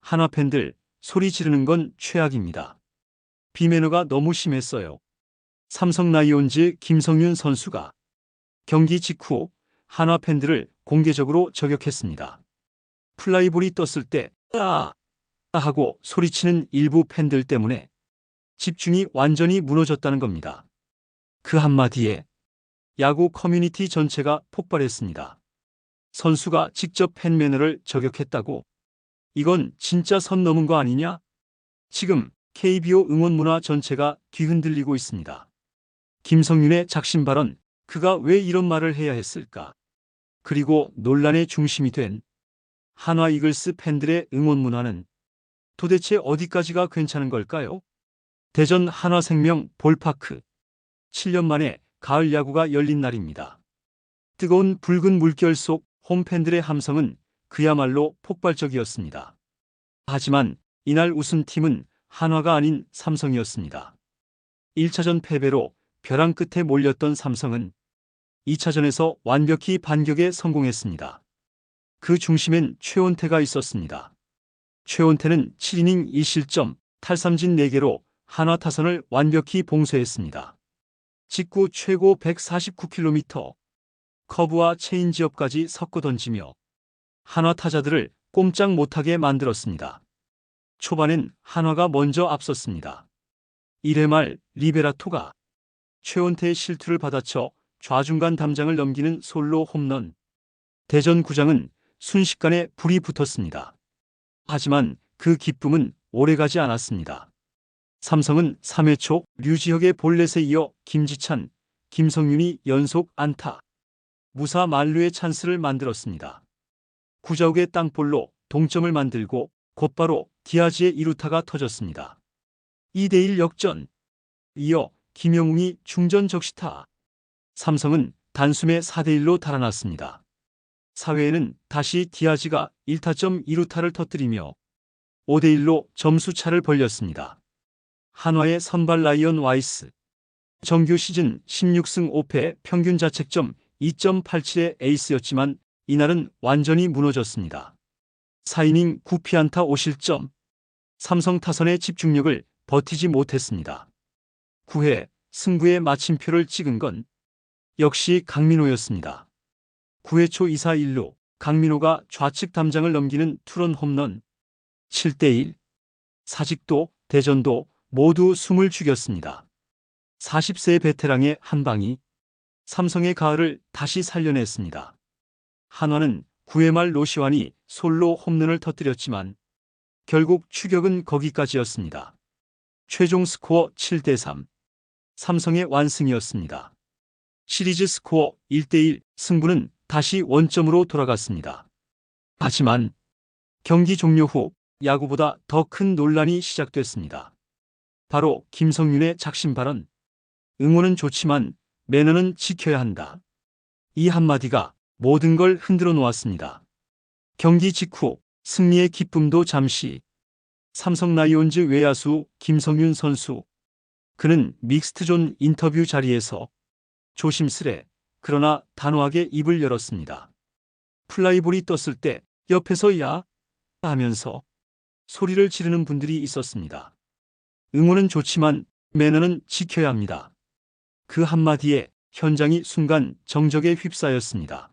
한화 팬들 소리 지르는 건 최악입니다. 비매너가 너무 심했어요. 삼성 라이온즈 김성윤 선수가 경기 직후 한화 팬들을 공개적으로 저격했습니다. 플라이볼이 떴을 때 아! 하고 소리치는 일부 팬들 때문에 집중이 완전히 무너졌다는 겁니다. 그 한마디에 야구 커뮤니티 전체가 폭발했습니다. 선수가 직접 팬 매너를 저격했다고? 이건 진짜 선 넘은 거 아니냐? 지금 KBO 응원 문화 전체가 뒤흔들리고 있습니다. 김성윤의 작심 발언, 그가 왜 이런 말을 해야 했을까? 그리고 논란의 중심이 된 한화 이글스 팬들의 응원 문화는 도대체 어디까지가 괜찮은 걸까요? 대전 한화생명 볼파크. 7년 만에 가을 야구가 열린 날입니다. 뜨거운 붉은 물결 속 홈팬들의 함성은 그야말로 폭발적이었습니다. 하지만 이날 우승팀은 한화가 아닌 삼성이었습니다. 1차전 패배로 벼랑 끝에 몰렸던 삼성은 2차전에서 완벽히 반격에 성공했습니다. 그 중심엔 최원태가 있었습니다. 최원태는 7이닝 1실점, 탈삼진 4개로 한화 타선을 완벽히 봉쇄했습니다. 직구 최고 149km, 커브와 체인지업까지 섞어 던지며 한화 타자들을 꼼짝 못하게 만들었습니다. 초반엔 한화가 먼저 앞섰습니다. 1회 말 리베라토가 최원태의 실투를 받아쳐 좌중간 담장을 넘기는 솔로 홈런. 대전 구장은 순식간에 불이 붙었습니다. 하지만 그 기쁨은 오래가지 않았습니다. 삼성은 3회 초 류지혁의 볼넷에 이어 김지찬, 김성윤이 연속 안타, 무사 만루의 찬스를 만들었습니다. 구자욱의 땅볼로 동점을 만들고 곧바로 디아즈의 2루타가 터졌습니다. 2대1 역전. 이어 김영웅이 중전 적시타. 삼성은 단숨에 4대1로 달아났습니다. 4회에는 다시 디아즈가 1타점 2루타를 터뜨리며 5대1로 점수차를 벌렸습니다. 한화의 선발 라이언 와이스. 정규 시즌 16승 5패 평균 자책점 2.87의 에이스였지만 이날은 완전히 무너졌습니다. 4이닝 9피안타 5실점. 삼성 타선의 집중력을 버티지 못했습니다. 9회 승부의 마침표를 찍은 건 역시 강민호였습니다. 9회 초 2사 1루 강민호가 좌측 담장을 넘기는 투런 홈런. 7대1. 사직도 대전도 모두 숨을 죽였습니다. 40세의 베테랑의 한 방이 삼성의 가을을 다시 살려냈습니다. 한화는 9회 말 노시환이 솔로 홈런을 터뜨렸지만 결국 추격은 거기까지였습니다. 최종 스코어 7대3. 삼성의 완승이었습니다. 시리즈 스코어 1대1 승부는 다시 원점으로 돌아갔습니다. 하지만 경기 종료 후 야구보다 더 큰 논란이 시작됐습니다. 바로 김성윤의 작심 발언. 응원은 좋지만 매너는 지켜야 한다. 이 한마디가 모든 걸 흔들어 놓았습니다. 경기 직후 승리의 기쁨도 잠시. 삼성 라이온즈 외야수 김성윤 선수. 그는 믹스트존 인터뷰 자리에서 조심스레 그러나 단호하게 입을 열었습니다. 플라이볼이 떴을 때 옆에서 야! 하면서 소리를 지르는 분들이 있었습니다. 응원은 좋지만 매너는 지켜야 합니다. 그 한마디에 현장이 순간 정적에 휩싸였습니다.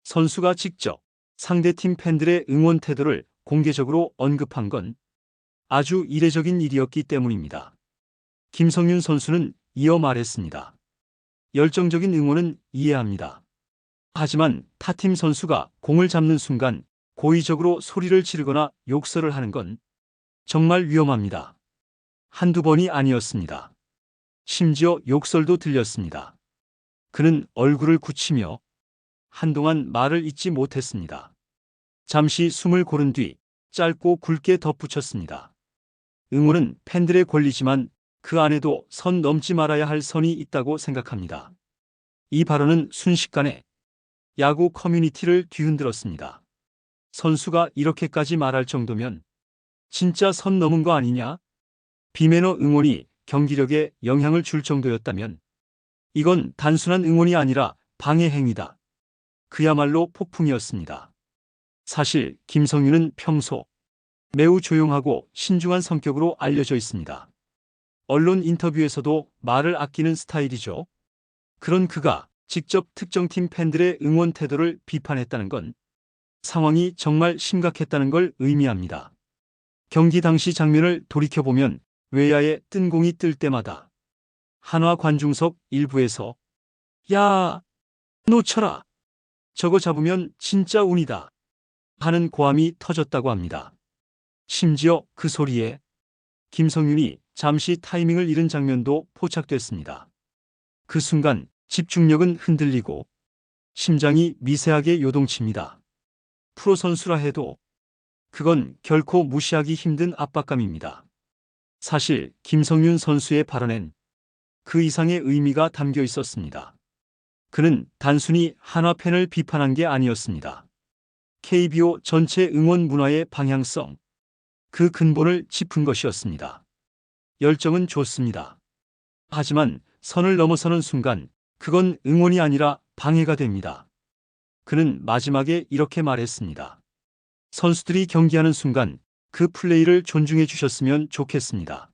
선수가 직접 상대팀 팬들의 응원 태도를 공개적으로 언급한 건 아주 이례적인 일이었기 때문입니다. 김성윤 선수는 이어 말했습니다. 열정적인 응원은 이해합니다. 하지만 타팀 선수가 공을 잡는 순간 고의적으로 소리를 지르거나 욕설을 하는 건 정말 위험합니다. 한두 번이 아니었습니다. 심지어 욕설도 들렸습니다. 그는 얼굴을 굳히며 한동안 말을 잇지 못했습니다. 잠시 숨을 고른 뒤 짧고 굵게 덧붙였습니다. 응원은 팬들의 권리지만 그 안에도 선 넘지 말아야 할 선이 있다고 생각합니다. 이 발언은 순식간에 야구 커뮤니티를 뒤흔들었습니다. 선수가 이렇게까지 말할 정도면 진짜 선 넘은 거 아니냐? 비매너 응원이 경기력에 영향을 줄 정도였다면 이건 단순한 응원이 아니라 방해 행위다. 그야말로 폭풍이었습니다. 사실 김성윤은 평소 매우 조용하고 신중한 성격으로 알려져 있습니다. 언론 인터뷰에서도 말을 아끼는 스타일이죠. 그런 그가 직접 특정팀 팬들의 응원 태도를 비판했다는 건 상황이 정말 심각했다는 걸 의미합니다. 경기 당시 장면을 돌이켜보면 외야에 뜬 공이 뜰 때마다 한화 관중석 일부에서 야, 놓쳐라. 저거 잡으면 진짜 운이다. 하는 고함이 터졌다고 합니다. 심지어 그 소리에 김성윤이 잠시 타이밍을 잃은 장면도 포착됐습니다. 그 순간 집중력은 흔들리고 심장이 미세하게 요동칩니다. 프로 선수라 해도 그건 결코 무시하기 힘든 압박감입니다. 사실 김성윤 선수의 발언엔 그 이상의 의미가 담겨 있었습니다. 그는 단순히 한화 팬을 비판한 게 아니었습니다. KBO 전체 응원 문화의 방향성, 그 근본을 짚은 것이었습니다. 열정은 좋습니다. 하지만 선을 넘어서는 순간 그건 응원이 아니라 방해가 됩니다. 그는 마지막에 이렇게 말했습니다. 선수들이 경기하는 순간 그 플레이를 존중해 주셨으면 좋겠습니다.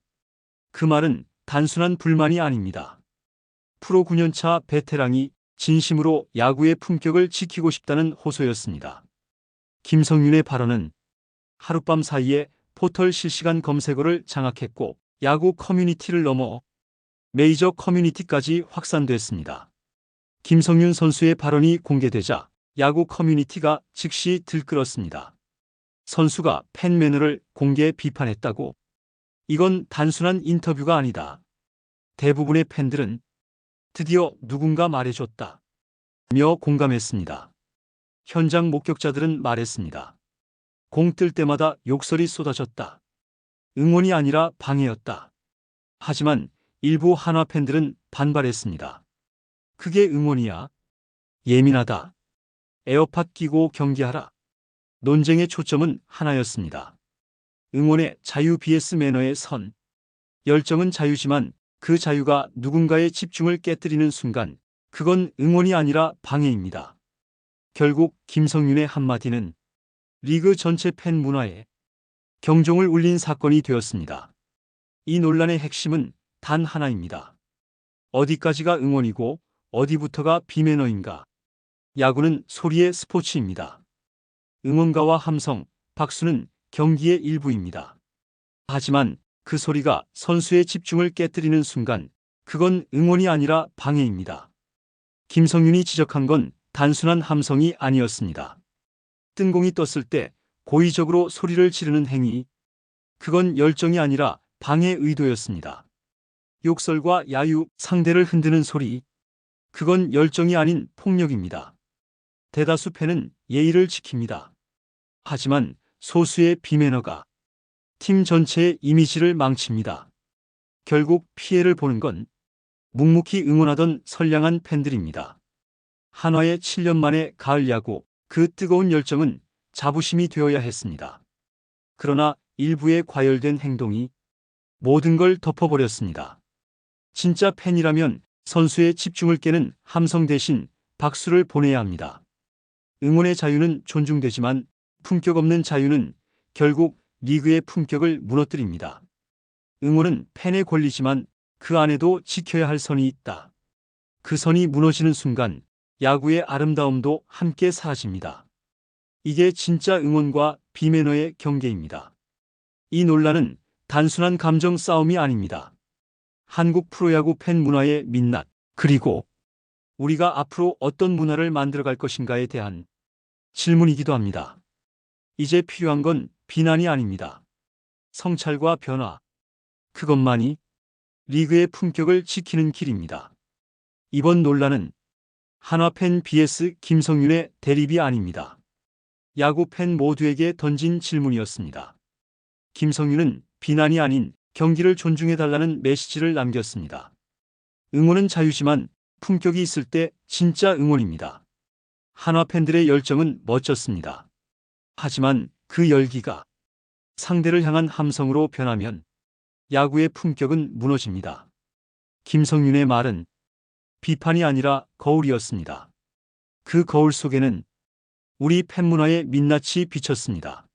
그 말은 단순한 불만이 아닙니다. 프로 9년차 베테랑이 진심으로 야구의 품격을 지키고 싶다는 호소였습니다. 김성윤의 발언은 하룻밤 사이에 포털 실시간 검색어를 장악했고 야구 커뮤니티를 넘어 메이저 커뮤니티까지 확산됐습니다. 김성윤 선수의 발언이 공개되자 야구 커뮤니티가 즉시 들끓었습니다. 선수가 팬 매너를 공개 비판했다고? 이건 단순한 인터뷰가 아니다. 대부분의 팬들은 드디어 누군가 말해줬다 며 공감했습니다. 현장 목격자들은 말했습니다. 공 뜰 때마다 욕설이 쏟아졌다. 응원이 아니라 방해였다. 하지만 일부 한화 팬들은 반발했습니다. 그게 응원이야? 예민하다. 에어팟 끼고 경기하라. 논쟁의 초점은 하나였습니다. 응원의 자유 vs 매너의 선. 열정은 자유지만 그 자유가 누군가의 집중을 깨뜨리는 순간 그건 응원이 아니라 방해입니다. 결국 김성윤의 한마디는 리그 전체 팬 문화에 경종을 울린 사건이 되었습니다. 이 논란의 핵심은 단 하나입니다. 어디까지가 응원이고 어디부터가 비매너인가? 야구는 소리의 스포츠입니다. 응원가와 함성, 박수는 경기의 일부입니다. 하지만 그 소리가 선수의 집중을 깨뜨리는 순간 그건 응원이 아니라 방해입니다. 김성윤이 지적한 건 단순한 함성이 아니었습니다. 뜬 공이 떴을 때 고의적으로 소리를 지르는 행위, 그건 열정이 아니라 방해 의도였습니다. 욕설과 야유, 상대를 흔드는 소리, 그건 열정이 아닌 폭력입니다. 대다수 팬은 예의를 지킵니다. 하지만 소수의 비매너가 팀 전체의 이미지를 망칩니다. 결국 피해를 보는 건 묵묵히 응원하던 선량한 팬들입니다. 한화의 7년 만의 가을 야구, 그 뜨거운 열정은 자부심이 되어야 했습니다. 그러나 일부의 과열된 행동이 모든 걸 덮어버렸습니다. 진짜 팬이라면 선수의 집중을 깨는 함성 대신 박수를 보내야 합니다. 응원의 자유는 존중되지만 품격 없는 자유는 결국 리그의 품격을 무너뜨립니다. 응원은 팬의 권리지만 그 안에도 지켜야 할 선이 있다. 그 선이 무너지는 순간 야구의 아름다움도 함께 사라집니다. 이게 진짜 응원과 비매너의 경계입니다. 이 논란은 단순한 감정 싸움이 아닙니다. 한국 프로야구 팬 문화의 민낯, 그리고 우리가 앞으로 어떤 문화를 만들어갈 것인가에 대한 질문이기도 합니다. 이제 필요한 건 비난이 아닙니다. 성찰과 변화, 그것만이 리그의 품격을 지키는 길입니다. 이번 논란은 한화팬 vs 김성윤의 대립이 아닙니다. 야구 팬 모두에게 던진 질문이었습니다. 김성윤은 비난이 아닌 경기를 존중해달라는 메시지를 남겼습니다. 응원은 자유지만 품격이 있을 때 진짜 응원입니다. 한화 팬들의 열정은 멋졌습니다. 하지만 그 열기가 상대를 향한 함성으로 변하면 야구의 품격은 무너집니다. 김성윤의 말은 비판이 아니라 거울이었습니다. 그 거울 속에는 우리 팬문화의 민낯이 비쳤습니다.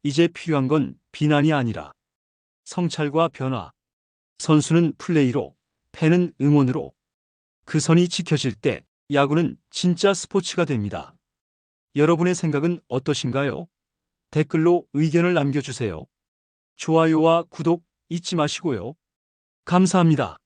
이제 필요한 건 비난이 아니라 성찰과 변화. 선수는 플레이로, 팬은 응원으로. 그 선이 지켜질 때 야구는 진짜 스포츠가 됩니다. 여러분의 생각은 어떠신가요? 댓글로 의견을 남겨주세요. 좋아요와 구독 잊지 마시고요. 감사합니다.